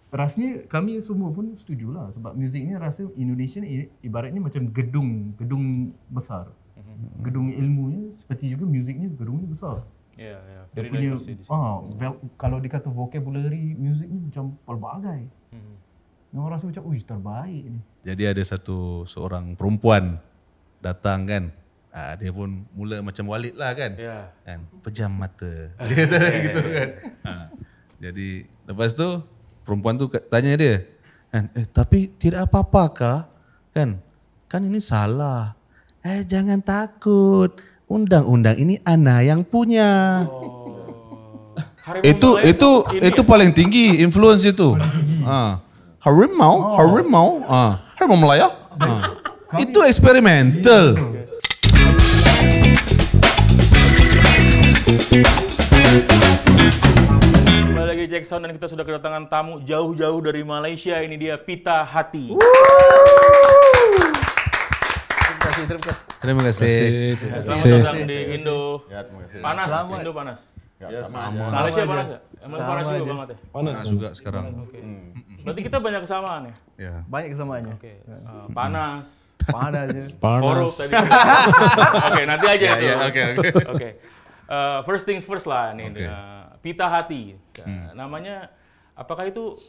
rasanya kami semua pun setuju lah sebab muzik ni rasa Indonesia ni ibaratnya macam gedung besar. Gedung ilmunya seperti juga muziknya gedungnya besar. Ya, ya. Dia Very punya diverse di sini. kalau dikata vocabulary muzik ni macam pelbagai. Yang orang rasa macam, terbaik ni. Jadi ada seorang perempuan datang kan. Dia pun mula macam Walid lah kan. Ya. Kan pejam mata. Dia kata gitu kan. Jadi lepas tu perempuan tu tanya dia, kan, tapi tidak apa-apakah? Kan ini salah. Jangan takut. Undang-undang ini Ana yang punya. Itu paling tinggi influence itu. Harimau Malaya. Itu eksperimental. Kembali lagi Jack Sound dan kita sudah kedatangan tamu jauh-jauh dari Malaysia. Ini dia Pita Hati. Terima kasih. Selamat datang di Indo. Ya, terima kasih. Panas, Selamat. Indo panas. Ya, sama. Malaysia panas ya? Emang Sama panas juga aja. banget ya? Panas juga sekarang. Oke. Berarti kita banyak kesamaan ya? Ya. Banyak kesamaannya. Oke. Panas. Panasnya. Korup tadi. Oke, nanti aja itu. Oke. Oke. First things first lah nih. Oke. Pita Hati. Namanya apakah itu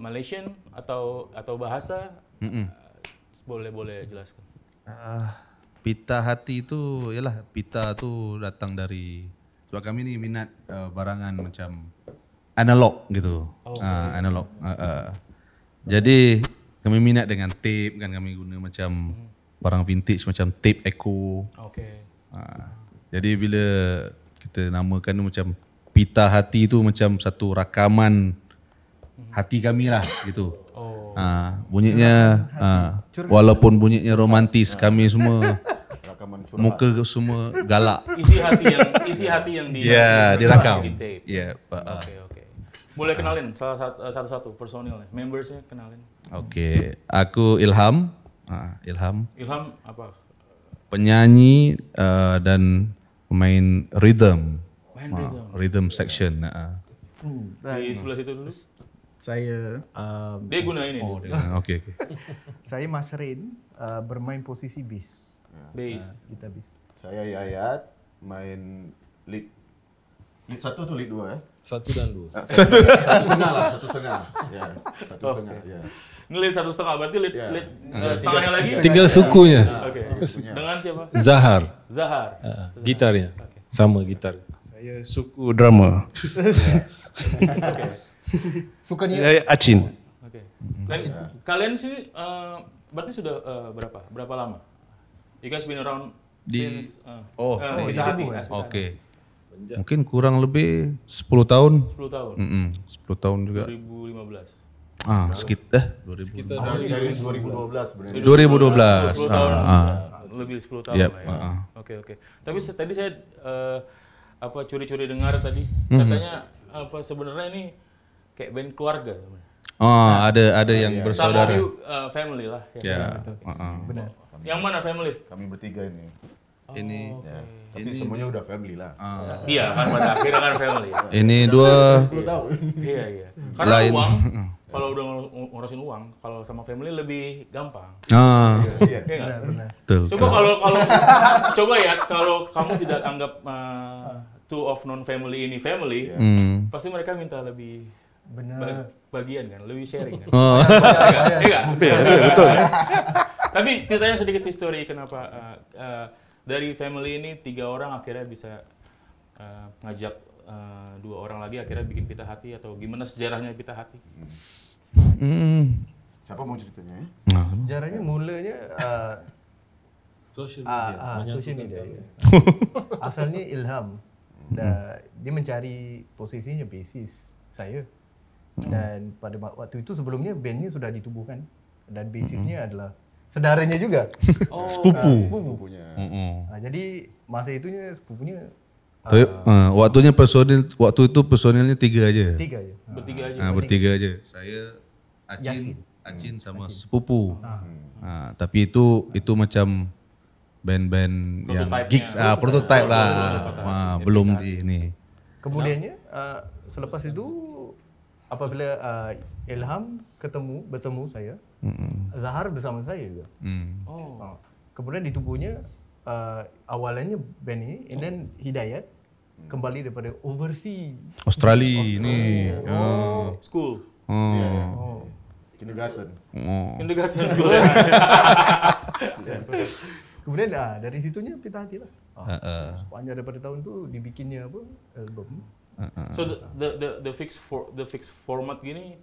Malaysian atau bahasa? Boleh jelaskan. Pita hati itu, yalah pita tu datang dari, sebab kami ni minat barangan macam analog gitu. Analog. Jadi kami minat dengan tape kan, kami guna macam barang vintage macam tape echo. Oke. Jadi bila kita namakan tu macam pita hati tu macam satu rakaman hati kami lah gitu. Bunyinya walaupun bunyinya romantis, kami semua muka semua galak. Isi hati yang direkam. di tape. Ya, Oke. Boleh kenalin satu-satu personilnya, membersnya kenalin. Oke, aku Ilham. Ilham, Ilham apa? penyanyi dan pemain rhythm. Main rhythm. Rhythm section. Di sebelah situ dulu. Saya Dia guna ini. Oke. saya Masrin bermain posisi bass. Bass. Gitar bass. Saya Yayat, main lead. Lead 1 atau lead 2 ya? 1 dan 2. Satu setengah lah, satu setengah. Ya, satu setengah. Ya. Ini lead 1,5, berarti lead setengahnya lagi. Tinggal sukunya. Oke. Dengan siapa? Zahar, Zahar. gitarnya. Sama gitar. Saya suku drama. Sukanya Acin. Oke. Dan kalian sih berarti sudah berapa lama? You guys been around since Pita Hati. Oke. Mungkin kurang lebih 10 tahun. 10 tahun. 10 tahun juga. 2015. Sekitar 2000. Dari 2012 sebenarnya. 2012. 10 tahun. Lebih 10 tahun Yep, lah ya. Oke. Tapi tadi saya curi-curi dengar tadi katanya sebenarnya ini kayak band keluarga. Ada yang bersaudara. Some of you, family lah. Ya. benar. Yang mana family? Kami bertiga ini. Ini Ya. Tapi semuanya udah family lah. Iya kan pada akhirnya kan family. ini dua 10 tahun. Iya. Karena Lain. uang, kalau udah ngurusin uang, kalau sama family lebih gampang. Iya. Iya nggak? betul. Coba coba ya kalau kamu tidak anggap two of non family ini family, pasti mereka minta lebih Benar. bagian kan, lebih sharing kan. Iya, betul. Tapi ceritanya sedikit histori kenapa dari family ini 3 orang akhirnya bisa ngajak 2 orang lagi akhirnya bikin Pita Hati, atau gimana sejarahnya Pita Hati? Siapa mau ceritanya ya? Sejarahnya mulanya Social media. Ya. Asalnya Ilham. Dia mencari posisinya bassist saya. Dan pada waktu itu sebelumnya bandnya sudah ditubuhkan. Dan bassistnya adalah saudaranya juga. Sepupu. Sepupunya. Jadi masa itunya sepupunya Waktu itu personilnya 3 aja. 3 ya. Bertiga aja. Bertiga aja. Saya, Acin sama sepupu. Tapi itu macam band-band yang gigs, prototype lah. Belum di ini. Kemudiannya selepas itu apabila Ilham bertemu saya, Zahar bersama saya juga. Kemudian di tubuhnya awalnya Benny, and then Hidayat kembali daripada overseas Australia ni. School. Kindergarten. Kindergarten. Kemudian dari situnya Pita Hati lah. Sepanjang daripada tahun tu dibikinnya album. So the fixed format gini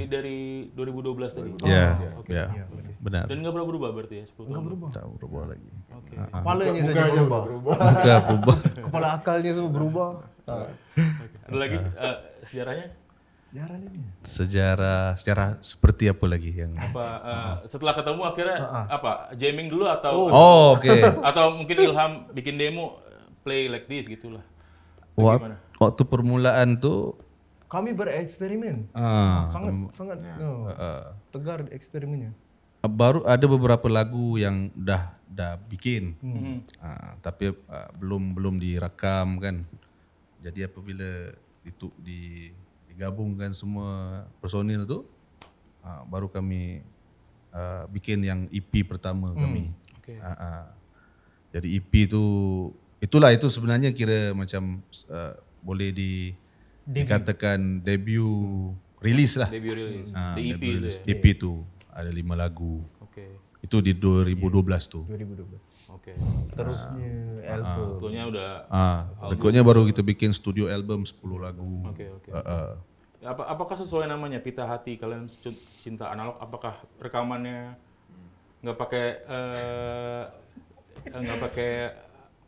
dari 2012 tadi. Ya, Oke. ya, benar. Dan nggak pernah berubah berarti ya 10 tahun. Enggak berubah. Tak berubah lagi. Oke. Kepalanya saja berubah. Muka berubah. Kepala akalnya semua berubah. Ada lagi sejarahnya? Sejarah ini. Sejarah seperti apa lagi yang? Apa setelah ketemu akhirnya apa? Jamming dulu atau Oh, oke. atau mungkin Ilham bikin demo play like this gitulah. Waktu permulaan tu Kami bereksperimen. Sangat tegar eksperimennya. baru ada beberapa lagu yang dah bikin, tapi belum direkam kan. Jadi apabila digabungkan semua personil tu, baru kami bikin yang EP pertama kami. Okay. Jadi EP tu itu sebenarnya kira macam boleh dikatakan debut release lah. Debut release. Ah, The EP debut tu release. ya? EP tu ada 5 lagu. Oke. Itu di 2012 tu. 2012. Oke. Seterusnya album. Sebetulnya udah Rekodnya baru kita bikin studio album 10 lagu. Oke. Apakah sesuai namanya Pita Hati, kalian cinta analog? Apakah rekamannya nggak pakai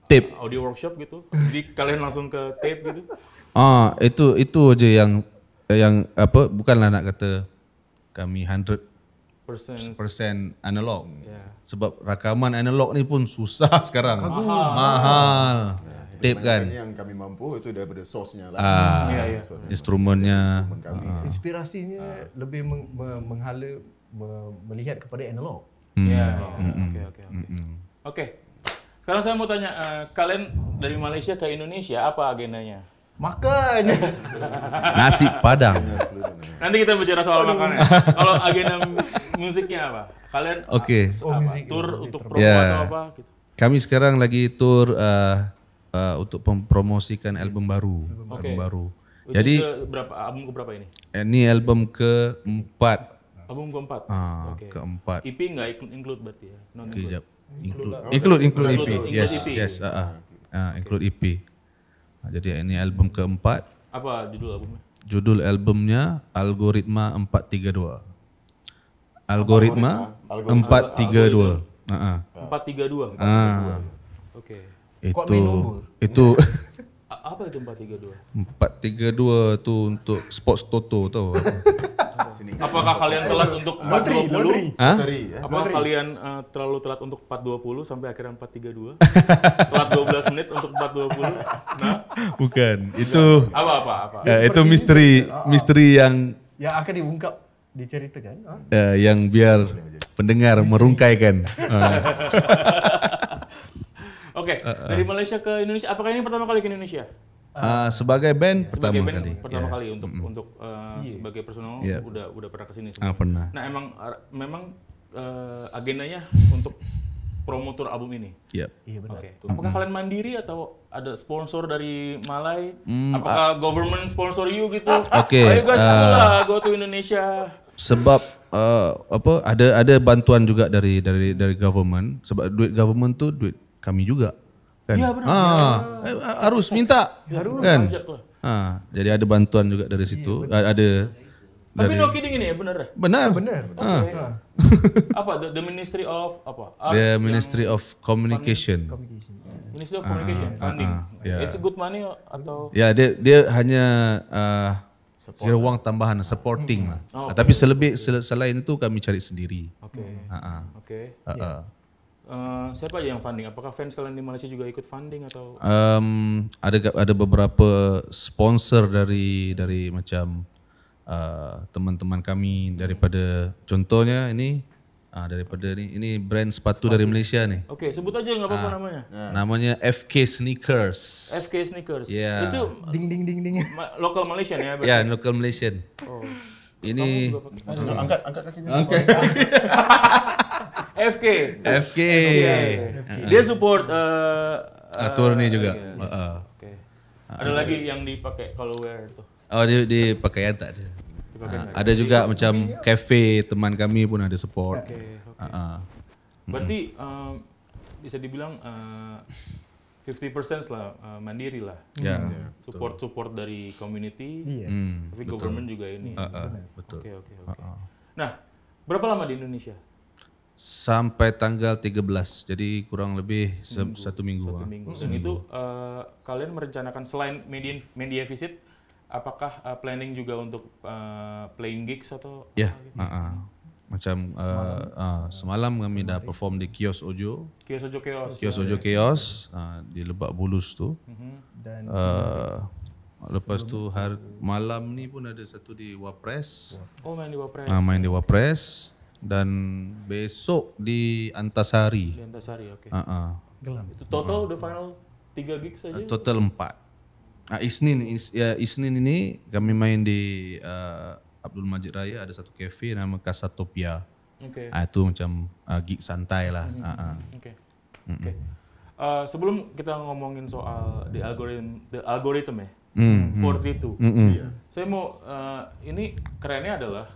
Tape. audio workshop gitu? Jadi kalian langsung ke tape gitu? Itu aja yang apa, bukanlah nak kata kami 100% analog. Ya. Sebab rakaman analog ni pun susah sekarang. Mahal. Tape kan. Yang kami mampu itu daripada source-nya lah. Instrumennya. Inspirasinya lebih menghala melihat kepada analog. Ya. Oke. Sekarang saya mau tanya, kalian dari Malaysia ke Indonesia apa agendanya? Makan. Nasi Padang. Nanti kita bicara soal makannya. Kalau agenda musiknya apa? Kalian tour untuk promo atau apa? Gitu. Kami sekarang lagi tour untuk mempromosikan album baru. Album baru. Jadi album keberapa ini? Ini album keempat. Album keempat. Keempat. EP nggak include berarti ya? Kejap. Include EP. Yes. Include EP. Jadi ini album keempat. Apa judul albumnya? Judul albumnya Algoritma 432. Algoritma 432. 432. Oke. Itu apa itu 432? 432 tu untuk sports toto tau. Apakah kalian telat untuk 420? Apakah kalian terlalu telat untuk 420 sampai akhirnya 432? Telat 12 menit untuk 420? Nah, Bukan. Itu apa? itu misteri yang akan diungkap, diceritakan. yang biar pendengar merungkaikan. Oke, dari Malaysia ke Indonesia. Apakah ini pertama kali ke Indonesia? Sebagai band Sebagai pertama band kali. pertama kali untuk sebagai personal udah pernah kesini. Pernah. Nah memang agendanya untuk promotor album ini. Yep. Iya benar. Oke. Apakah kalian mandiri atau ada sponsor dari Malay? Apakah government sponsor you gitu? Oke, Ayo guys, go to Indonesia. Sebab ada bantuan juga dari government. Sebab duit government tu duit kami juga. Kan? Iya benar. Harus minta. Kan? Pajak lah. Jadi ada bantuan juga dari situ. Ada. Tapi no kidding ini ya benar ya? Benar. Apa the Ministry of apa? The Ministry of Communication. Ministry of Communication funding. yeah. It's a good money atau? Ya, dia hanya kira uang tambahan, supporting lah. Tapi selain itu kami cari sendiri. Oke. Siapa aja yang funding? Apakah fans kalian di Malaysia juga ikut funding atau? Ada beberapa sponsor dari macam teman-teman kami daripada, contohnya ini Daripada ini brand sepatu dari Malaysia nih. Oke, sebut aja nggak apa-apa namanya. Namanya FK Sneakers. FK Sneakers. Yeah. Itu Ding ding ding ding. lokal Malaysian ya? berarti? Ya, local Malaysian. Oh. Ini Angkat kakinya. FK. FK. Dia support Tour nih juga. Oke. Ada lagi yang dipakai kalau wear tuh. Oh, di pakaian tak ada. Ada juga macam cafe teman kami pun ada support. Oke. Mm-hmm. Berarti bisa dibilang 50% lah mandiri lah. Ya. Support dari community, Iya. tapi government juga ini. Betul. Oke. Nah, berapa lama di Indonesia? Sampai tanggal 13. Jadi kurang lebih 1 minggu. 1 minggu. Dan itu kalian merencanakan selain media visit, apakah planning juga untuk playing gigs atau? Ya. Macam semalam kami dah perform di Kios Ojo. Kios Ojo di Lebak Bulus tu. Dan Lepas tu malam ni pun ada satu di Wapres. Oh, main di Wapres. Main di Wapres. Dan besok di Antasari. Di Antasari, oke. gelam. Itu total the final 3 gigs saja? Total 4. Isnin ini kami main di Abdul Majid Raya, ada satu cafe nama Kasatopia. Oke. Itu macam gig santai lah. Oke. Sebelum kita ngomongin soal the algorithm ya, 432. Saya mau ini kerennya adalah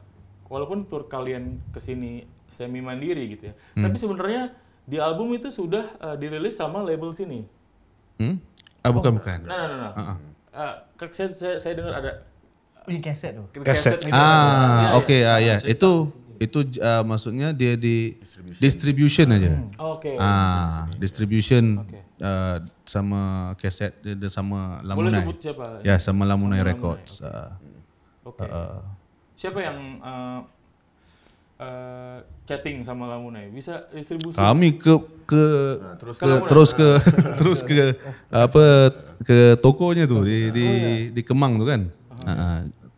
walaupun tour kalian kesini semi mandiri gitu ya, tapi sebenarnya di album itu sudah dirilis sama label sini. Bukan. Nah. Saya dengar ada Ini kaset tu. kaset gitu. Oke, ya. Itu maksudnya dia di distribution aja. Oke. Distribution sama kaset dia sama Boleh Lamunai. sebut siapa? Ya, sama Lamunai Records. Oke. Siapa yang chatting sama Lamunai? Bisa distribusi? Kami terus ke tokonya tuh di Kemang tu kan.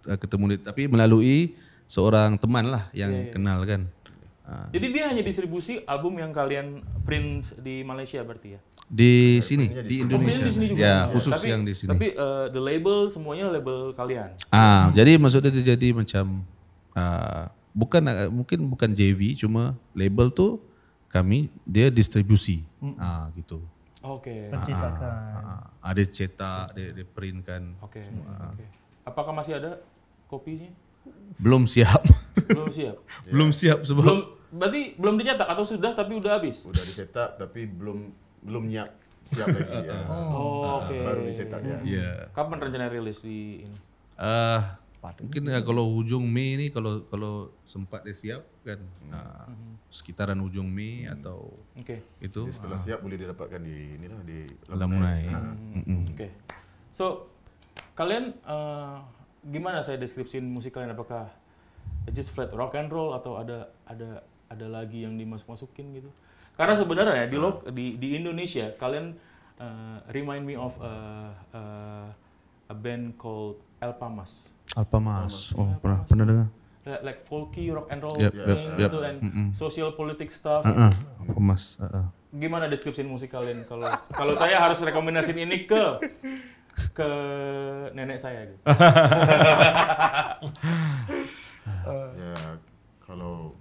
Ketemu tapi melalui seorang teman lah yang kenal kan. Jadi dia hanya distribusi album yang kalian print di Malaysia berarti ya? Di sini di Indonesia. Di sini juga. Ya, khusus yang di sini. Tapi the label semuanya label kalian. Jadi maksudnya dia jadi macam mungkin bukan JV, cuma label tu dia distribusi. Gitu. Oke. Pencetakan. Ada cetak, dia print kan. Oke. Apakah masih ada kopinya? Belum siap. Belum siap. Belum siap sebab Berarti belum dicetak atau sudah tapi udah habis? Udah dicetak tapi belum siap lagi ya. Oke. Baru dicetak ya. ya. Kapan rencana rilis di ini? Mungkin kalau ujung Mei ni kalau sempat dia siap kan. Sekitaran ujung Mei atau Oke. itu Setelah siap boleh didapatkan di Lamunai. Oke. So, kalian gimana saya deskripsiin musik kalian? Apakah just flat rock and roll atau ada lagi yang dimasuk-masukin gitu? Karena sebenarnya di Indonesia kalian remind me of a band called Alpamas. Alpamas. Oh, pernah dengar. Like folky rock and roll Yep. gitu and social politics stuff. Alpamas. Gimana deskripsiin musik kalian kalau saya harus rekomendasiin ini ke nenek saya gitu. Ya, kalau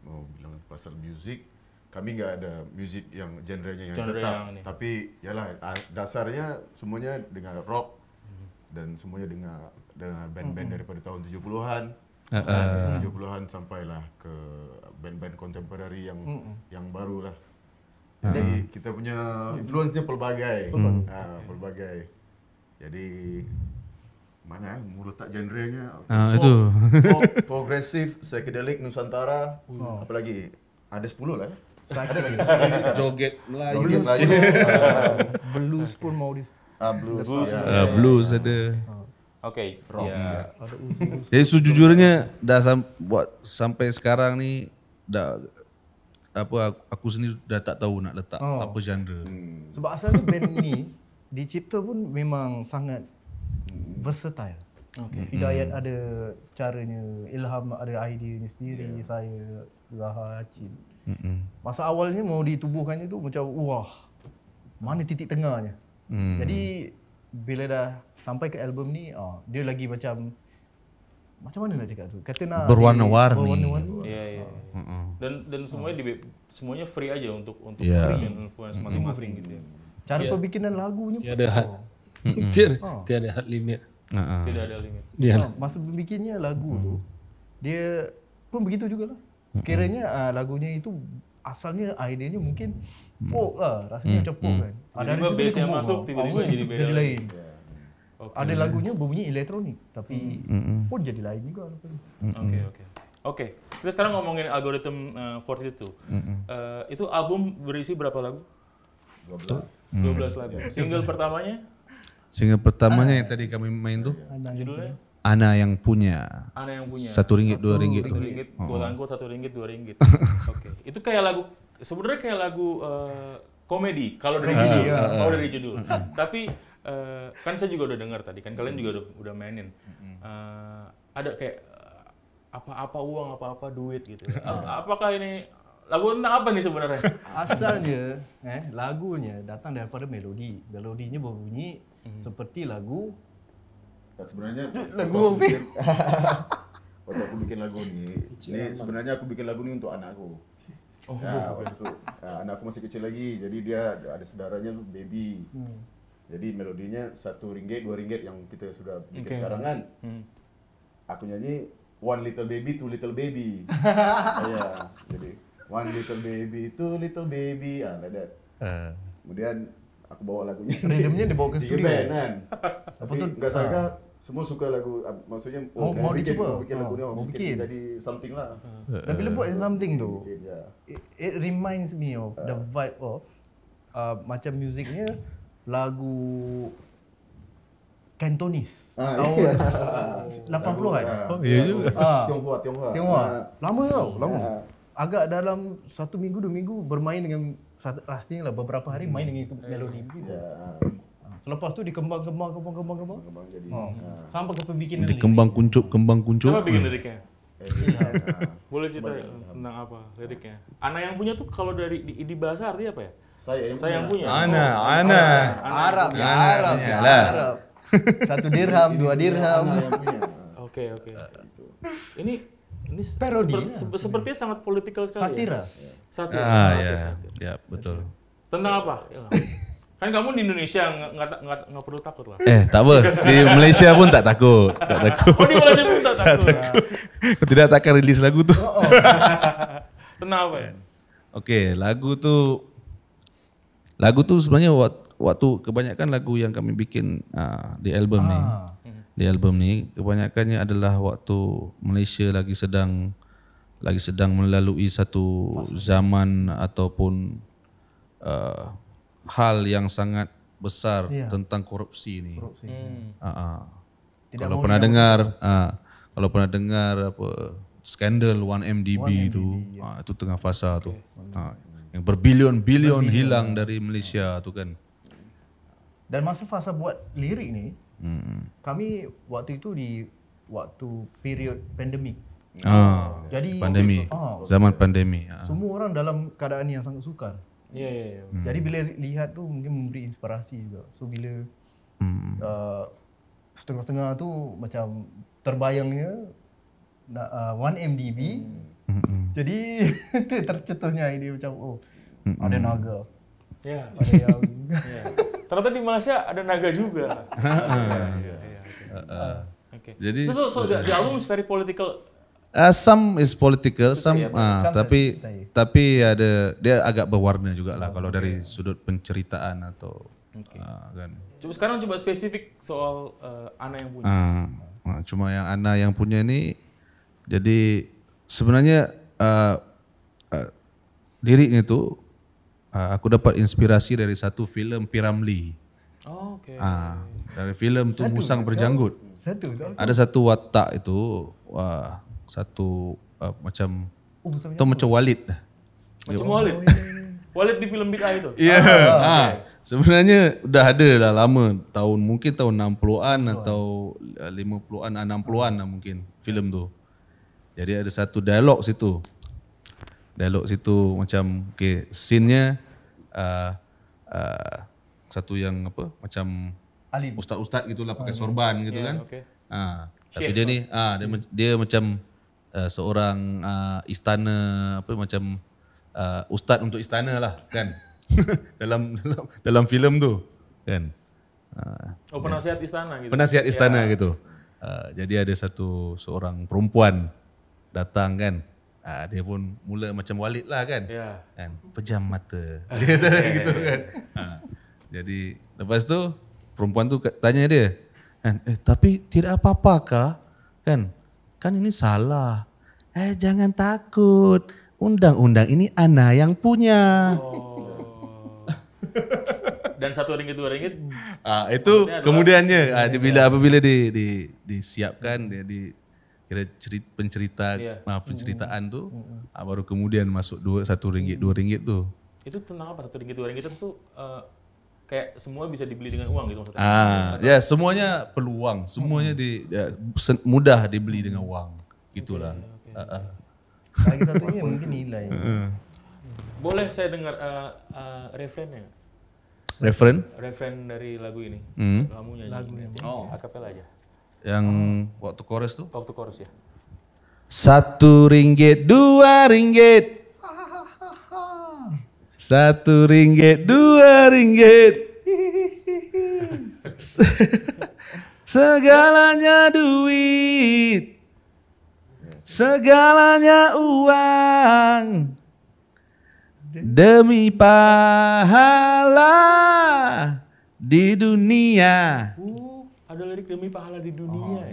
mau bilang pasal musik, kami nggak ada musik yang genrenya yang Genre tetap. yang ini. Tapi yalah dasarnya semuanya dengan rock dan semuanya dengan band-band daripada tahun 70-an. 70-an sampailah ke band-band kontemporari yang baru lah. Jadi kita punya influence-nya pelbagai. Pelbagai. Jadi mana mau letak genrenya? Itu. Progresif, psychedelic, Nusantara, apalagi ada 10 lah. Ada lagi. Joget Melayu. Joget Melayu. Blues pun mau Blues. Blues ada. Oke. Rock. Ya. Jadi sejujurnya buat sampai sekarang ni aku sendiri dah tak tahu nak letak apa genre. Sebab asalnya band ni dicipta pun memang sangat versatile. Hidayat ada caranya, Ilham ada ideanya sendiri, saya, Zaha, Acin. Masa awalnya mau ditubuhkannya tu macam wah, mana titik tengahnya. Jadi bila dah sampai ke album ni, dia lagi macam mana nak cakap tu? Kata nak berwarna-warni. Iya. Dan semuanya free aja untuk Yeah. influence masing-masing gitu ya. cara pembikinan lagunya Tiada had. Tiada had limit. Tidak ada limit. masa pembikinnya lagu tu dia pun begitu jugalah. Sekiranya lagunya itu asalnya idenya mungkin folk lah, rasanya macam folk kan. Tiba-tiba bass yang masuk, tiba-tiba jadi beda lagi. lain. Ada lagunya bunyi elektronik tapi pun jadi lain juga. Oke. Kita sekarang ngomongin Algorithm 42. Itu album berisi berapa lagu? 12 lagu. Single pertamanya? Single pertamanya yang tadi kami main tuh Judulnya? Ana yang punya. Ana yang punya. RM1, RM2 tuh. RM1, quote-unquote RM1, RM2. Oke. Itu kayak lagu, sebenarnya kayak lagu komedi kalau dari judul. Tapi kan saya juga udah dengar tadi kan kalian juga udah mainin. Ada kayak apa-apa uang, apa-apa duit gitu. Apakah ini lagu tentang apa nih sebenarnya? Asalnya lagunya datang daripada melodi. Melodinya berbunyi seperti lagu Sebenarnya lagu waktu aku bikin lagu ni sebenarnya aku bikin lagu ni untuk anakku. Waktu itu anak aku masih kecil lagi, jadi dia ada saudaranya baby. Jadi melodinya RM1, RM2 yang kita sudah bikin sekarang kan. Aku nyanyi one little baby, two little baby. Jadi one little baby, two little baby, like that. Kemudian aku bawa lagunya. Rhythmnya dibawa ke studio. Band kan. Tapi enggak sangka semua suka lagu, maksudnya mau dicuba. bikin lagu ni, mau bikin bikin. jadi something lah. Dan bila buat something tu, Ya. it reminds me of the vibe of macam musiknya lagu Cantonese tahun 80-an. Oh iya juga. Tionghoa. Lama tau, lama. Agak dalam 1 minggu 2 minggu bermain dengan rasanya lah beberapa hari main dengan itu melodi begitu. Selepas tu dikembang Jadi sampai ke pembikinan Di kembang kuncup. Coba bikin liriknya. Boleh cerita tentang apa liriknya? Ana yang punya tuh kalau dari di bahasa artinya apa ya? Saya yang punya. Ana. Arab. Lah. 1 dirham, 2 dirham. Oke. Ini Parodi. Sepertinya sangat politikal sekali. Satira. Ya, betul. Tentang apa? Kan kamu di Indonesia nggak perlu takut lah. Tak apa. Di Malaysia pun tak takut. Oh di Malaysia pun tak takut. Aku tidak takkan rilis lagu tu. Tentang apa ya? Okey, lagu tu sebenarnya waktu kebanyakan lagu yang kami bikin di album ni. Di album ni kebanyakannya adalah waktu Malaysia lagi sedang melalui satu zaman ataupun hal yang sangat besar tentang korupsi ni. Kalau pernah dengar apa skandal 1MDB itu tengah fasa tu. Yang berbilion-bilion hilang dari Malaysia tu kan. Dan masa fasa buat lirik ni, kami waktu itu waktu period pandemik. Jadi pandemi. Zaman pandemi. Semua orang dalam keadaan yang sangat sukar. Iya. Jadi bila lihat tu mungkin memberi inspirasi juga. So bila setengah-setengah tu macam terbayangnya 1MDB. Jadi itu tercetusnya ide macam ada naga. Ya. Ada yang Ternyata di Malaysia ada naga juga. Oke. Jadi so the album is very political. Some is political, some tapi style. tapi dia agak berwarna juga lah kalau dari sudut penceritaan atau kan. Sekarang coba spesifik soal Ana yang punya. Cuma yang Ana yang punya ni, jadi sebenarnya liriknya tu aku dapat inspirasi dari satu filem Piramli. Oke. Dari filem tu Musang Berjanggut. satu tu. Ada satu watak itu, satu macam macam Walid. Macam Walid. Walid di film Bid'ah itu. Iya. Sebenarnya udah ada dah lama, mungkin tahun 60-an atau 50-an, 60-an lah mungkin filem tu. Jadi ada satu dialog situ. Dialog situ macam scene-nya satu yang apa macam Alim. ustaz-ustaz gitulah pakai sorban gitu kan. Okay. Tapi dia ni dia macam seorang istana apa macam ustaz untuk istana lah kan. dalam filem tu kan. Penasihat istana gitu. Penasihat istana gitu. Jadi ada seorang perempuan datang kan. Dia pun mula macam Walid lah kan. Ya. Kan pejam mata. Dia kata gitu kan. Jadi lepas tu perempuan tu tanya dia, kan, tapi tidak apa-apakah? Kan ini salah. Jangan takut. Undang-undang ini Ana yang punya. Dan RM1 RM2. Itu kemudiannya apabila disiapkan dia kira penceritaan tu baru kemudian masuk RM1 RM2 tu. Itu tentang apa? RM1 RM2 itu kayak semua bisa dibeli dengan uang gitu maksudnya. Ya semuanya peluang, semuanya mudah dibeli dengan uang, gitulah. Lagi satunya mungkin nilai. Boleh saya dengar referennya? Referen dari lagu ini. Kamu nyanyi. Lagunya. Akapela aja. Yang waktu chorus tu? Waktu chorus ya. RM1, RM2. RM1, RM2. Segalanya duit, segalanya uang, demi pahala di dunia. Ada lirik demi pahala di dunia.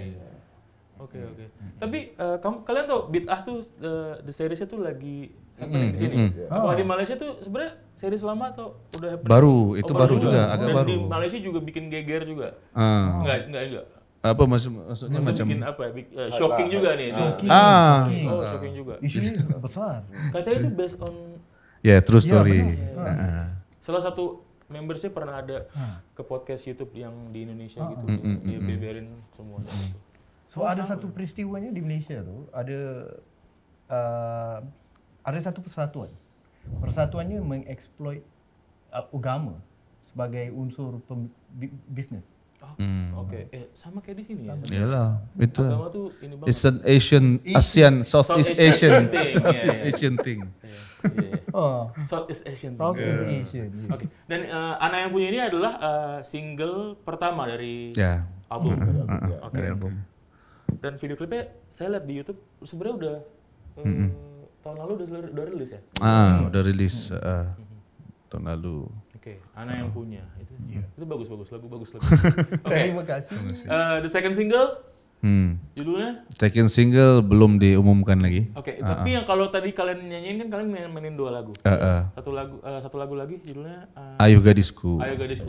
Oke. Tapi kalian tahu Bid'ah tuh the series-nya tuh lagi happening di sini. Apa di Malaysia tuh sebenarnya series lama atau udah happening? Itu baru juga, agak baru. Di Malaysia juga bikin geger juga. Enggak. Apa maksudnya macam bikin apa? Shocking juga nih. Shocking juga. Isunya besar. Katanya itu based on true story. Salah satu membersnya pernah ada ke podcast YouTube yang di Indonesia gitu. Dia beberin semua gitu. So ada satu peristiwanya di Malaysia tuh, ada satu persatuan. Persatuannya mengeksploit agama sebagai unsur bisnis. Oke. Sama kayak di sini ya. Iyalah, itu. Agama tuh ini banget. It's an Southeast Asian thing. Southeast Asian. Yes. Oke. Dan Ana yang punya ini adalah single pertama dari album. Oke. Dan video klipnya saya lihat di YouTube sebenarnya udah tahun lalu udah rilis ya? Udah rilis tahun lalu. Oke, Ana yang punya itu bagus lagu bagus. Oke. Terima kasih. The second single judulnya? Second single belum diumumkan lagi. Oke, tapi yang kalau tadi kalian nyanyiin kan kalian mainin 2 lagu. Satu lagu lagi judulnya Ayu Gadisku.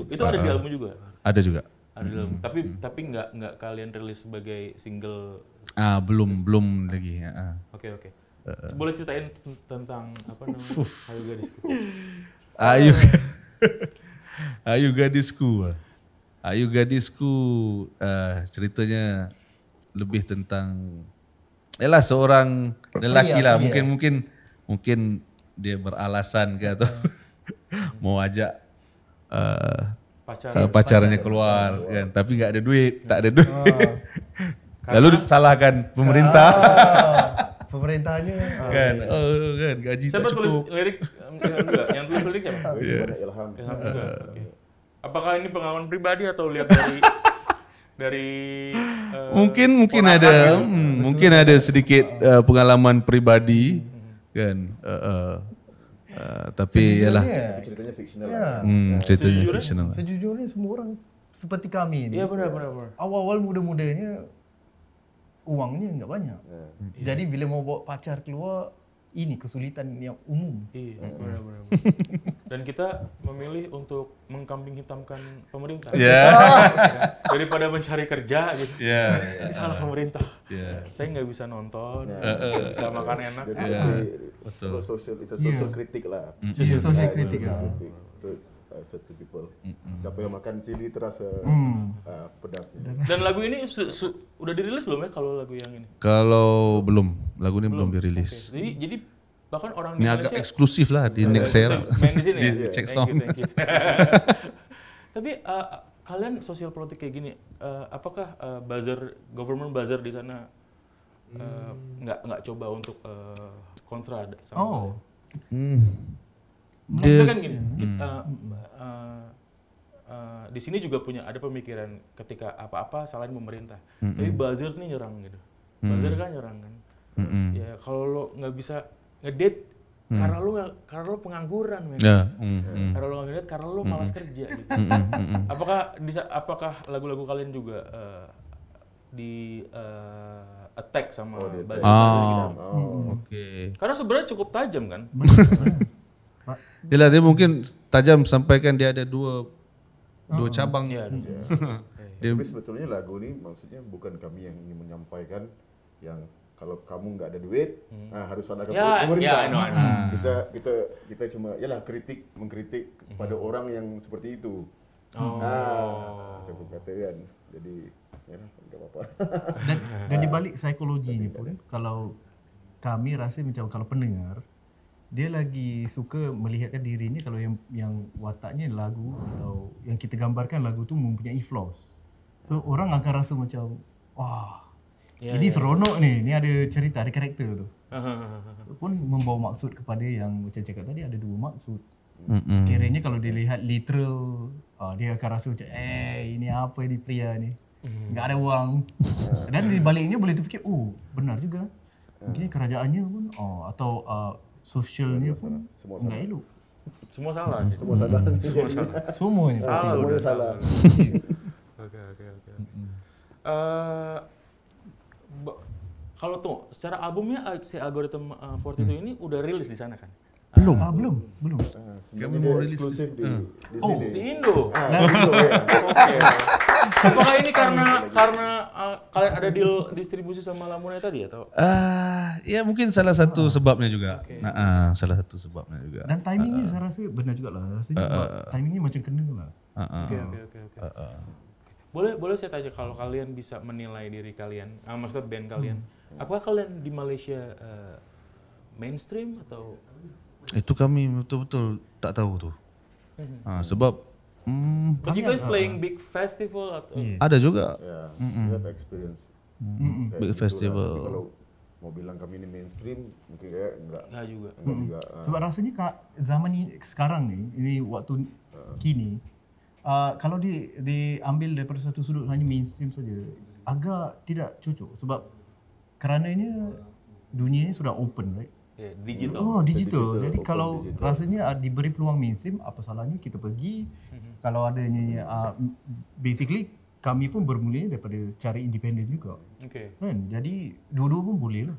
Itu ada di album juga. Ada juga. Ada di album. Tapi nggak kalian rilis sebagai single. Belum lagi. Oke. Boleh ceritain tentang apa namanya Ayu Gadisku? Ayu Gadisku ceritanya lebih tentang seorang lelaki lah, mungkin dia beralasan ke atau mau ajak pacarnya keluar kan, tapi tak ada duit. Lalu disalahkan pemerintah. Pemerintahnya kan gaji tak siapa cukup. Tulis lirik yang tulis lirik siapa? Ilham juga. Okay. Apakah ini pengalaman pribadi atau lihat dari mungkin ada sedikit pengalaman pribadi kan, tapi ceritanya fiksional. Ceritanya fiksional. Sejujurnya semua orang seperti kami ini. Iya benar. Awal-awal muda-mudanya uangnya nggak banyak. Jadi bila mau bawa pacar keluar, ini kesulitan yang umum. Iya, benar. Dan kita memilih untuk mengkambing hitamkan pemerintah. Daripada mencari kerja gitu. Ini salah pemerintah. Saya nggak bisa nonton, nggak bisa makan enak. Betul. Social kritik lah. Social kritik. Terus set to people. Siapa yang makan chili terasa pedasnya. Dan lagu ini udah dirilis belum ya kalau lagu yang ini? Kalau belum, lagu ini belum dirilis. Jadi bahkan orang Ini di agak Malaysia eksklusif lah di Nexera. main di sini ya? Di Check Thank Song. you, thank you. Tapi kalian sosial politik kayak gini, apakah government buzzer di sana nggak coba untuk kontra sama maksudnya kan gini, di sini juga ada pemikiran ketika apa-apa salahin pemerintah, tapi buzzer nih nyerang gitu, buzzer kan nyerang kan, ya kalau lo nggak bisa ngedate karena lo pengangguran, men. Karena lo nggak ngedate karena lo malas kerja gitu. Apakah lagu-lagu kalian juga di attack sama buzzer? Oke. Karena sebenarnya cukup tajam kan. Yalah, dia mungkin tajam sampai kan dia ada dua cabang. Iya. Tapi sebetulnya lagu ini maksudnya bukan kami yang ingin menyampaikan yang kalau kamu nggak ada duit, harus ada pemerintah. Kita cuma mengkritik kepada orang yang seperti itu. Saya katakan. Jadi ya nggak apa-apa. Dan di balik psikologinya pun, kalau kami rasa macam kalau pendengar dia lagi suka melihatkan dirinya kalau yang wataknya lagu atau yang kita gambarkan lagu tu mempunyai flaws. So orang akan rasa macam wah, ini seronok ni ada cerita, ada karakter tu. So, pun membawa maksud kepada yang macam cakap tadi, ada dua maksud. Sekiranya kalau dilihat literal, dia akan rasa macam ini apa ni pria ni, enggak ada wang. Dan di baliknya boleh terfikir, oh benar juga, mungkin kerajaannya pun atau sosialnya pun enggak elok. Semua salah. Semuanya salah. Oke. Kalau tuh secara albumnya si Algorithm 42 ini udah rilis di sana kan? belum. Kami mau rilis eksklusif di Di sini. Indo. Oke. Apakah ini karena kalian ada deal distribusi sama Lamune tadi atau? Ya mungkin salah satu sebabnya juga. Salah satu sebabnya juga. Dan timingnya saya rasa benar juga lah. Rasanya timingnya macam kena lah. Oke. Boleh saya tanya, kalau kalian bisa menilai diri kalian, maksudnya band kalian, apakah kalian di Malaysia mainstream atau? Itu kami betul-betul tak tahu tuh. Sebab But you guys playing big festival atau? ada juga Ya, we have experience. Kayak big gitu festival. lah. Tapi kalau mau bilang kami ini mainstream, mungkin kayak enggak. Enggak juga. Enggak juga. Sebab rasanya zaman ini sekarang ni, ini waktu kini, kalau diambil daripada satu sudut hanya mainstream saja, agak tidak cocok. Sebab kerananya dunia ini sudah open, right? Yeah, digital. Digital. Jadi open kalau digital. rasanya diberi peluang mainstream, apa salahnya kita pergi? Kalau adanya basically kami pun bermula daripada cara independen juga. Oke. Kan? Jadi dua-dua pun boleh lah.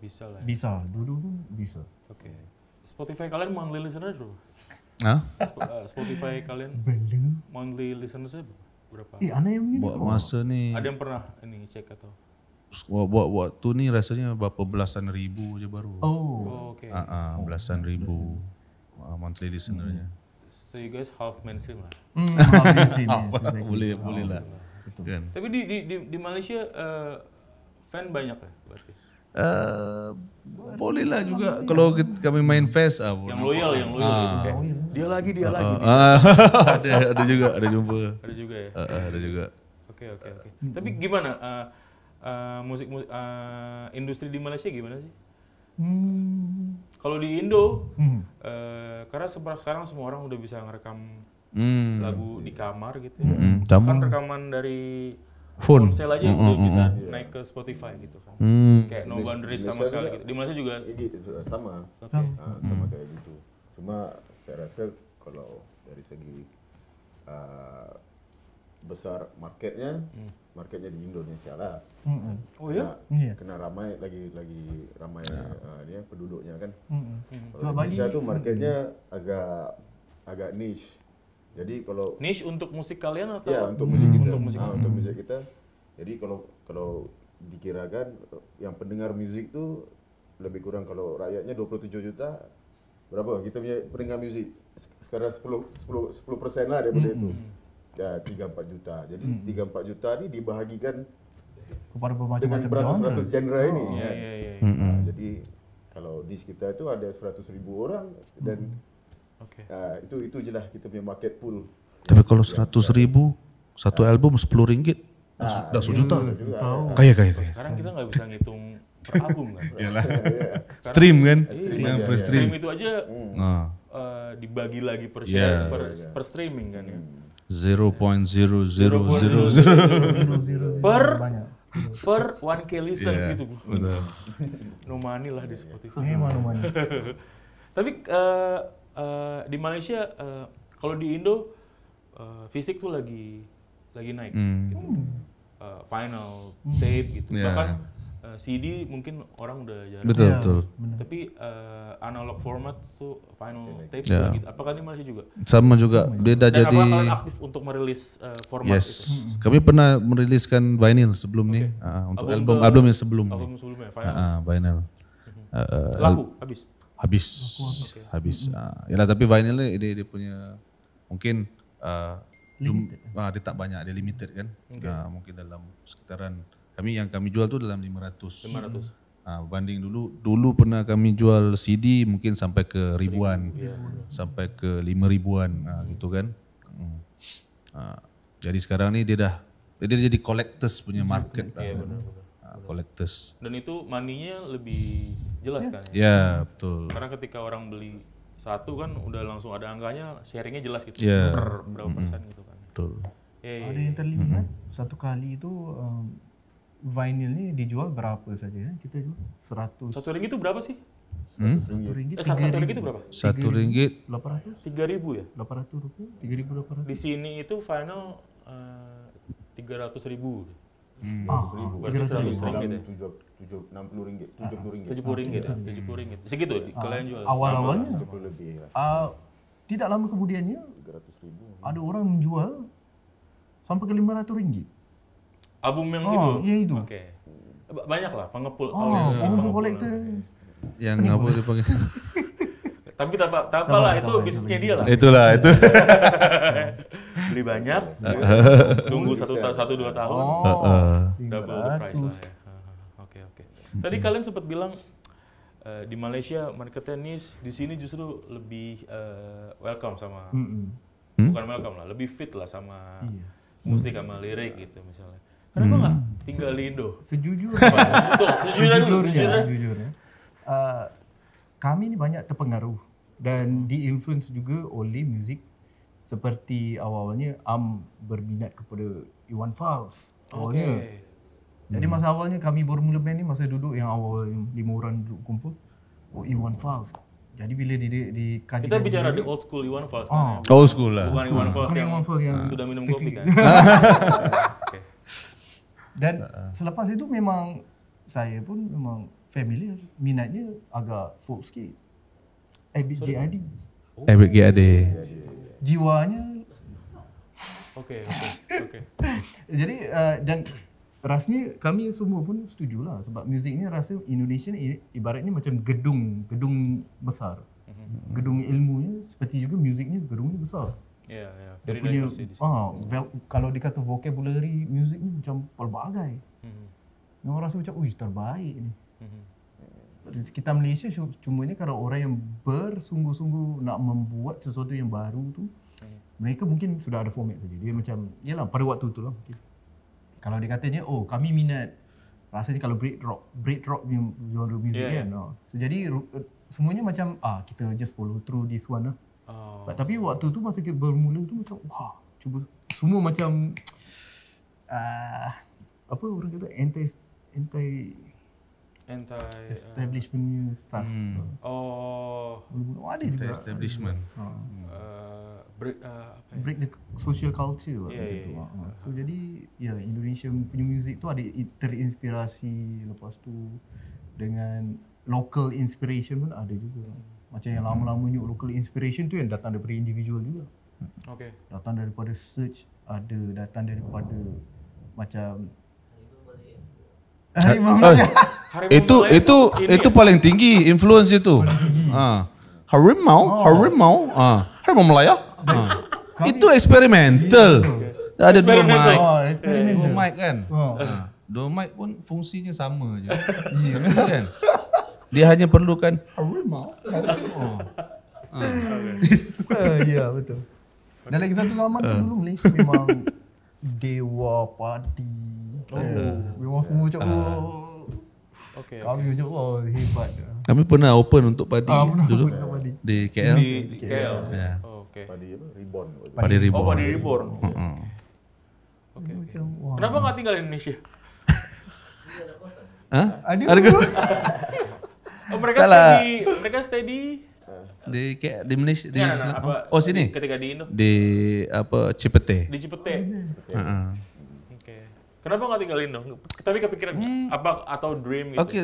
Bisa lah. Bisa, dua-dua pun bisa. Oke. Spotify kalian monthly listener berapa? Spotify kalian Belum. monthly listener berapa? Aneh yang ini. buat masa ni Ada yang pernah ini cek atau? buat waktu ni rasanya berapa belasan ribu je baru. Oh, oke. Belasan ribu monthly listenernya. So you guys half mainstream lah. Boleh lah. Kan. Tapi di Malaysia fan banyak ya berarti. Boleh lah juga kalau kami main fest Yang loyal. Dia lagi. ada juga, ada jumpa. Ada juga ya. Ada juga. Oke. Tapi gimana industri di Malaysia gimana sih? Kalau di Indo, karena sekarang semua orang udah bisa ngerekam lagu di kamar gitu. Kan rekaman dari Phone ponsel aja udah bisa naik ke Spotify gitu kan. Kayak No Boundaries sama sekali gitu. Di Malaysia juga Sama. Okay. Sama kayak gitu. Cuma saya rasa kalau dari segi besar marketnya di Indonesia lah. Oh ya? Kena ramai lagi ramai dia penduduknya kan. Sebab Kalau Indonesia tuh marketnya agak niche. Jadi kalau niche untuk musik kalian atau? ya untuk musik kita, Untuk musik. untuk musik kita. Jadi kalau dikirakan yang pendengar musik tuh lebih kurang, kalau rakyatnya 27 juta, berapa kita punya pendengar muzik sekarang 10% lah daripada itu. Ya 3-4 juta. Jadi 3-4 juta ni dibahagikan Kepada dengan bermacam-macam beratus-ratus genre ini. Iya, kan. iya, iya. Jadi kalau di sekitar itu ada 100,000 orang dan Oke. itu je lah kita punya market pool. Tapi kalau 100.000 satu album 10 ringgit dah sejuta. Kaya. Sekarang kita nggak bisa ngitung per album kan. Stream kan? Per Stream stream. itu aja dibagi lagi per Yeah. per streaming kan ya. 0.0000 Per banyak. per 1K listens Iya, gitu. betul. No money lah di Spotify. Memang lumayan. Tapi di Malaysia kalau di Indo fisik tuh lagi naik gitu. Vinyl, tape gitu. Yeah. Bahkan CD mungkin orang udah jarang. Betul. Tapi analog format tuh vinyl tape Yeah. lagi. Apakah di Malaysia juga? Sama juga beda Dan jadi. apakah kalian aktif untuk merilis format Yes, itu? kami pernah meriliskan vinyl sebelum nih untuk album yang sebelum nih. Album sebelumnya vinyl. Vinyl. Laku habis. Habis. Yalah tapi vinylnya dia punya mungkin dia tak banyak, dia limited kan. Mungkin dalam sekitaran kami jual tuh dalam 500. 500. Banding dulu pernah kami jual CD mungkin sampai ke ribuan. Sampai ke 5 ribuan gitu kan. Jadi sekarang nih dia jadi collectors punya market lah. Collectors. Dan itu money-nya lebih jelas kan ya? Ya, betul. Karena ketika orang beli satu kan udah langsung ada angkanya, sharingnya jelas gitu. Yeah. Per berapa persen gitu kan. Betul. Ada yang terlihat satu kali itu vinyl ni dijual berapa saja ya? Kita jual 100. Satu ringgit itu berapa sih? RM1 Satu ringgit itu berapa? RM1 800 3.000 ya? 800 rupiah 3.800. Di sini itu final 300.000. Berarti 100 ringgit ya? 60 ringgit, 70 ringgit. 70 ringgit ya? 70 ringgit. Segitu kalian jual? Awal-awalnya 70 lebih ya. tidak lama kemudiannya 300,000. ada orang menjual sampai ke RM500. Album yang itu? Yang itu. Oke. Banyak lah pengepul. Pengepul kolektor. Yang apa dipanggil? Tapi tak apalah, itu bisnisnya dia lah. Itulah itu. Beli banyak, tunggu 1-2 tahun, double the price lah ya. Oke. Tadi kalian sempat bilang di Malaysia marketnya niche, di sini justru lebih welcome sama, bukan welcome lah, lebih fit lah sama musik sama lirik gitu misalnya. Kenapa nggak tinggal di Indo? Sejujurnya, kami ini banyak terpengaruh dan diinfluence juga oleh musik seperti awalnya berminat kepada Iwan Fals. Awalnya. Jadi masa awalnya kami baru mula band ni masa duduk yang awal yang 5 orang duduk kumpul. Iwan Fals. Jadi bila di Kita bicara di old school Iwan Fals kan. Old school lah. Bukan Iwan Fals yang yang sudah minum kopi kan. Oke. Dan selepas itu memang saya pun memang familiar, minatnya agak folk sikit. Ebit JAD. Ebit JAD. Jiwanya. Oke. Jadi dan rasanya kami semua pun setujulah sebab muzik ni rasa Indonesia ni ibaratnya macam gedung besar. Gedung ilmunya seperti juga muziknya gedungnya besar. Ya. Very diverse di sini. Kalau dikata vocabulary muzik ni macam pelbagai. Yang orang rasa macam, terbaik ni. Di sekitar Malaysia cumanya kalau orang yang bersungguh-sungguh nak membuat sesuatu yang baru tu, mereka mungkin sudah ada format saja. Dia macam, yalah pada waktu tu lah mungkin. Kalau dia katanya, kami minat, rasanya kalau Brit rock punya genre music kan. So jadi semuanya macam, kita just follow through this one lah. Tapi waktu tu masa kita bermula tu macam, cuba semua macam, apa orang kata, anti-establishment stuff. Ada juga. Anti-establishment. Break the social culture lah gitu. So jadi Indonesia punya muzik tu ada terinspirasi, lepas tu dengan local inspiration pun ada juga. Macam yang lama-lamanya local inspiration tu yang datang daripada individual juga. Datang daripada search, datang daripada macam Itu paling tinggi influence itu. harimau Melaya. Itu eksperimental. Ada dua mic. Eksperimental. Dua mic kan. Dua mic pun fungsinya sama je. Iya kan? Dia hanya perlukan harimau. Iya betul. Dan lagi satu zaman tu dulu Malaysia memang dewa padi. Memang semua macam kami macam hebat. Kami pernah open untuk padi dulu untuk padi. di KL. Di KL. Ya. Oke. Padi apa? Reborn. Padi Reborn. Oh, Padi Reborn. Oke. Macam wah. Kenapa nggak tinggal di Indonesia? Hah? Ada Oh, mereka Tak lah. stay di Di Malaysia di apa, sini. ketika di Indo. Di apa Cipete. Di Cipete. Oke. Kenapa nggak tinggal di Indo? Tapi kepikiran apa atau dream gitu? Oke,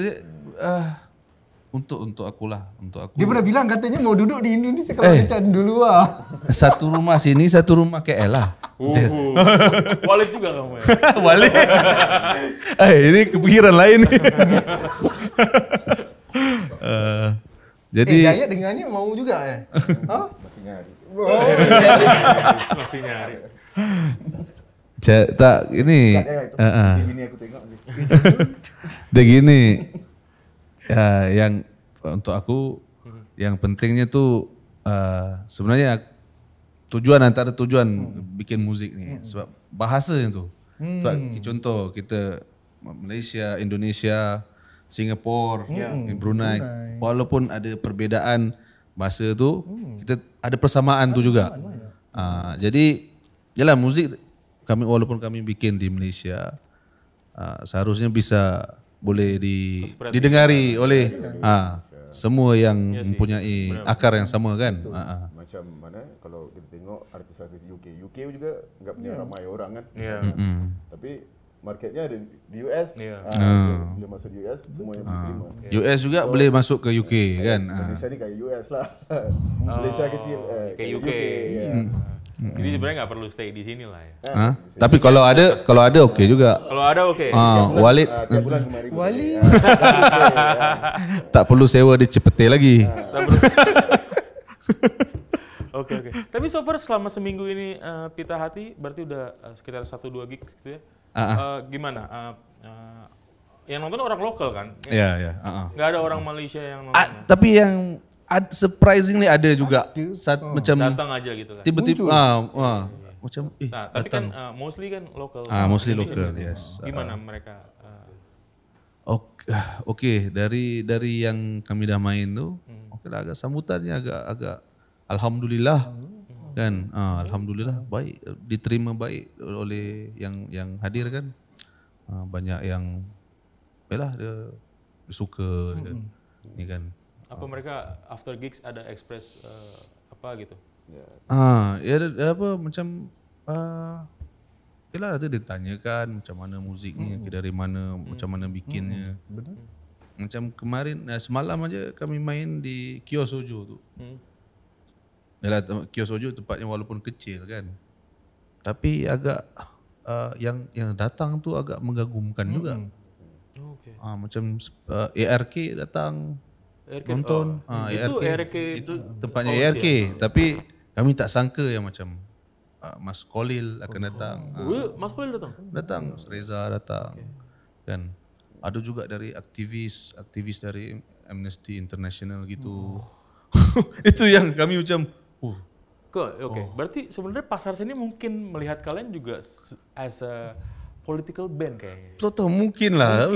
untuk aku lah, untuk aku. Dia pernah bilang katanya mau duduk di Indonesia kalau macam dulu lah. Satu rumah sini, satu rumah KL lah. Walid juga kamu ya? Balik. Ini kepikiran lain. Jadi Dayat dengannya mau juga Hah? Masih nyari. tak ini Ini aku tengok ni. dia gini. Yang untuk aku yang pentingnya tuh sebenarnya antara tujuan bikin musik nih sebab bahasa itu. Sebab contoh kita Malaysia, Indonesia, Singapura, Brunei, walaupun ada perbezaan bahasa tu, kita ada persamaan tu juga. Jadi yalah musik kami walaupun kami bikin di Malaysia seharusnya bisa boleh didengari oleh semua yang mempunyai akar yang sama kan. Macam mana kalau kita tengok artis-artis UK juga enggak punya ramai orang kan. Iya. Tapi marketnya ada di US. Iya. Bila masuk di US semuanya boleh terima. US juga boleh masuk ke UK kan. Indonesia ni kayak US lah. Malaysia kecil Kayak UK. Ya. Jadi sebenarnya nggak perlu stay di sini lah ya. Tapi kalau ada okey juga. Kalau ada oke. Walid Tiap bulan 5,000. Wali. tak perlu sewa di Cipete lagi. Oke. Tapi so far selama seminggu ini Pita Hati berarti udah sekitar 1-2 gigs gitu ya. Gimana? Yang nonton orang lokal kan? Ya. Nggak ada orang Malaysia yang nonton. Tapi yang surprisingly ada juga macam Datang aja gitu kan. tiba-tiba macam Nah, tapi datang. kan mostly kan lokal. Mostly local, yes. Gimana mereka? Okey, dari yang kami dah main tu, okey lah, agak sambutannya agak alhamdulillah kan. Alhamdulillah baik, diterima baik oleh yang hadir kan. Banyak yang yalah dia suka ni kan. Apa mereka after gigs ada express apa gitu? Ya apa macam yalah, dia ditanyakan macam mana musiknya, dari mana, macam mana bikinnya. Macam kemarin, semalam aja kami main di Kios Ojo tu. Yalah, Kios Ojo tempatnya walaupun kecil kan, tapi agak yang datang tu agak mengagumkan juga. Oke. Macam ARK datang nonton. Itu ARK. Itu tempatnya ARK, tapi kami tak sangka yang macam Mas Kolil akan datang. Mas Kolil datang? Datang, Reza datang. Kan ada juga dari aktivis dari Amnesty International gitu. Itu yang kami macam Oke. Berarti sebenarnya pasar sini mungkin melihat kalian juga as a political band kayaknya. Total mungkin lah.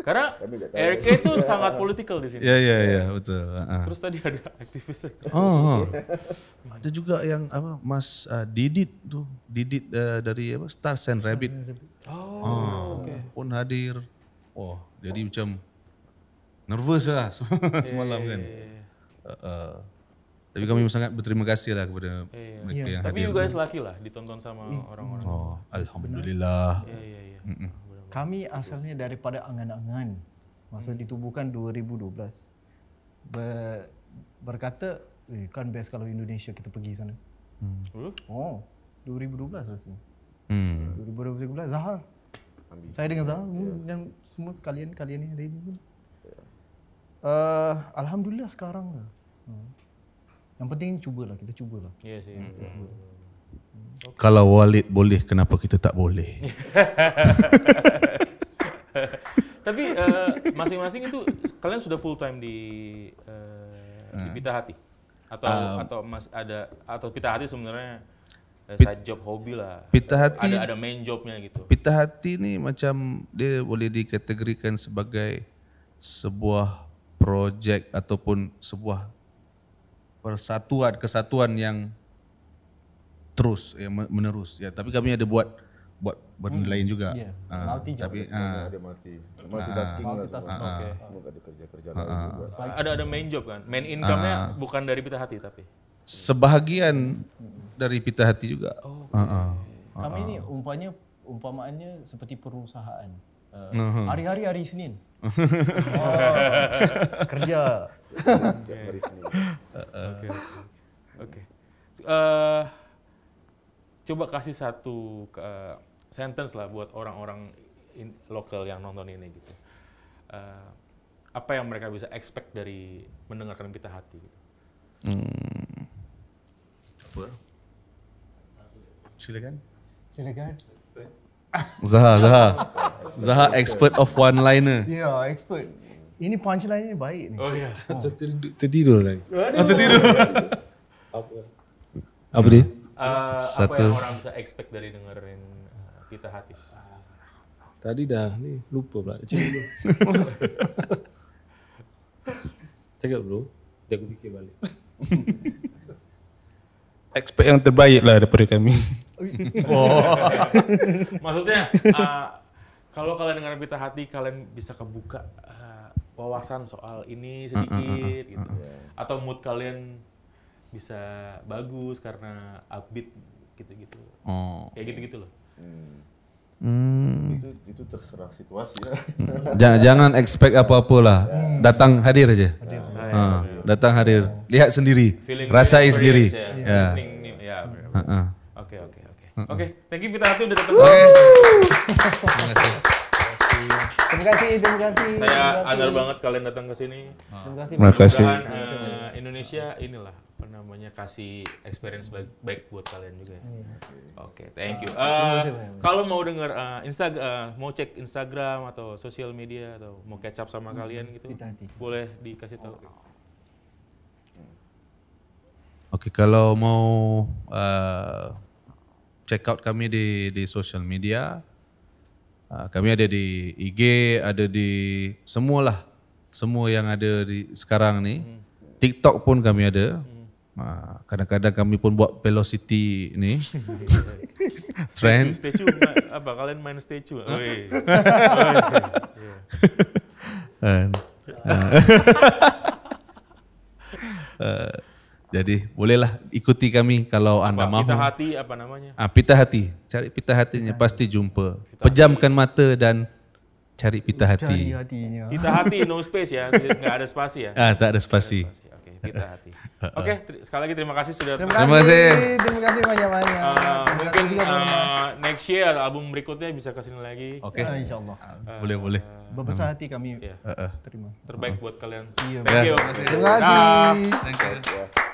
Karena RK itu sangat politikal di sini. Ya, betul. Terus tadi ada aktivis. Ada juga yang apa Mas Didit dari apa Stars and Rabbit. Oke. Pun hadir. Jadi macam nervous lah semalam kan. Tapi kami sangat berterima kasih lah kepada mereka yang Tapi hadir. you guys lucky lah ditonton sama orang-orang. Alhamdulillah. Iya. Kami asalnya daripada angan-angan masa ditubuhkan 2012. Berkata, kan best kalau Indonesia kita pergi sana. 2012 rasanya. 2013 Zahar. Saya dengan Zahar yang semua kalian ni ada ini pun. Alhamdulillah sekarang lah. Yang penting cubalah, kita cubalah. Iya sih. Kalau Walid boleh, kenapa kita tak boleh? Tapi masing-masing itu kalian sudah full time di Pita Hati atau atau Pita Hati sebenarnya side job hobi lah. Pita Hati ada main jobnya gitu. Pita Hati ni macam dia boleh dikategorikan sebagai sebuah projek ataupun sebuah kesatuan yang terus menerus ya, tapi kami ada buat benda lain juga. Yeah. Tapi Ada multitasking lah. Okay. Semoga ada kerja lain juga. Ada main job kan. Main income-nya bukan dari Pita Hati tapi. sebahagian dari Pita Hati juga. Kami ni umpamaannya seperti perusahaan. Hari-hari hari Senin. Kerja. Oke. Coba kasih satu sentence lah buat orang-orang lokal yang nonton ini gitu. Apa yang mereka bisa expect dari mendengarkan Pita Hati gitu. Apa? Silakan. Zaha expert of one liner. Ya, expert. Ini punchline-nya baik ni. Oh iya. Tertidur lagi. Tertidur. Apa dia? Apa yang orang bisa expect dari dengerin Pita Hati? Tadi dah ni lupa pula. Cakap dulu. Cakap bro. Dia aku fikir balik. Expect yang terbaik lah daripada kami. Maksudnya kalau kalian dengar Pita Hati, kalian bisa kebuka wawasan soal ini sedikit gitu. Atau mood kalian bisa bagus karena upbeat gitu-gitu. Kayak gitu-gitu loh. Itu terserah situasi ya. Jangan expect apa-apa lah. Datang hadir aja. Datang hadir. Lihat sendiri. Rasai sendiri. Ya. Oke, thank you Pita Hati udah datang. Terima kasih. Saya honor banget kalian datang ke sini. Terima kasih. Mudah-mudahan Indonesia inilah apa namanya kasih experience baik buat kalian juga. Oke, thank you. Kalau mau dengar mau cek Instagram atau sosial media atau mau catch up sama kalian gitu, boleh dikasih tahu. Oke, kalau mau check out kami di social media, kami ada di IG, ada di semua yang ada di sekarang ni. TikTok pun kami ada. Kadang-kadang kami pun buat velocity ni. Trend. Statue apa? Kalian main statue? Jadi bolehlah ikuti kami kalau anda mahu. Pita Hati apa namanya? Pita Hati. Cari Pita Hatinya pasti jumpa. Pejamkan mata dan cari Pita Hati. Cari hatinya. Pita Hati no space ya, nggak ada spasi ya. Tak ada spasi. Oke, Pita Hati. Oke, sekali lagi terima kasih sudah. Terima kasih banyak-banyak. Mungkin next year album berikutnya bisa kesini lagi. Oke. InsyaAllah. Boleh. Berbesar hati kami Iya. terima. Terbaik buat kalian. Iya, Thank you. terima kasih. Thank you.